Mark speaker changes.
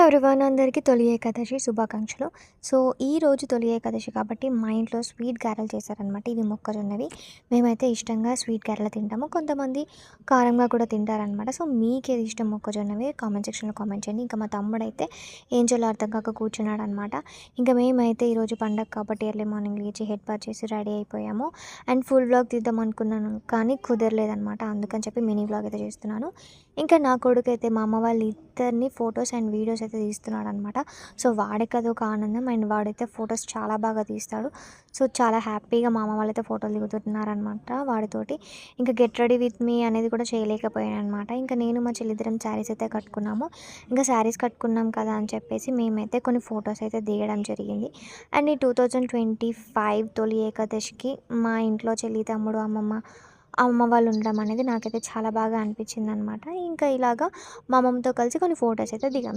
Speaker 1: Everyone అందరికీ తొలి ఏకాదశి శుభాకాంక్షలు. సో, ఈరోజు తొలి ఏకాదశి కాబట్టి మా ఇంట్లో స్వీట్ గారెలు చేశారనమాట. ఇవి మొక్కజొన్నవి. మేమైతే ఇష్టంగా స్వీట్ గారెలు తింటాము. కొంతమంది కారంగా కూడా తింటారనమాట. సో, మీకేది ఇష్టం మొక్కజొన్నవి కామెంట్ సెక్షన్‌లో కామెంట్ చేయండి. ఇంకా మా తమ్ముడైతే ఏం చేయాలో అర్థం కాక కూర్చున్నాడనమాట. ఇంకా మేమైతే ఈరోజు పండగ కాబట్టి ఎర్లీ మార్నింగ్ లేచి హెడ్ బాత్ చేసి రెడీ అయిపోయాము. అండ్ ఫుల్ వ్లాగ్ తీద్దాం అనుకున్నాను కానీ కుదరలేదనమాట. అందుకని చెప్పి మినీ వ్లాగ్ అయితే చేస్తున్నాను. ఇంకా నా కొడుకైతే మా అమ్మ వాళ్ళిద్దరిని ఫొటోస్ అండ్ వీడియోస్ అయితే తీస్తున్నాడనమాట. సో, వాడికి అదొక ఆనందం. అండ్ వాడైతే ఫొటోస్ చాలా బాగా తీస్తాడు. సో, చాలా హ్యాపీగా మా అమ్మ వాళ్ళైతే ఫోటోలు దిగుతున్నారనమాట వాడితోటి. ఇంకా గెట్ రెడీ విత్ మీ అనేది కూడా చేయలేకపోయాననమాట. ఇంకా నేను మా చెల్లిద్దరం శారీస్ అయితే కట్టుకున్నాము. ఇంకా శారీస్ కట్టుకున్నాం కదా అని చెప్పేసి మేమైతే కొన్ని ఫొటోస్ అయితే దిగడం జరిగింది. అండ్ ఈ 2025 తొలి ఏకాదశికి మా ఇంట్లో చెల్లి, తమ్ముడు, అమ్మ వాళ్ళు ఉండడం అనేది నాకైతే చాలా బాగా అనిపించిందనమాట. ఇంకా ఇలాగా మా అమ్మమ్మతో కలిసి కొన్ని ఫొటోస్ అయితే దిగాం.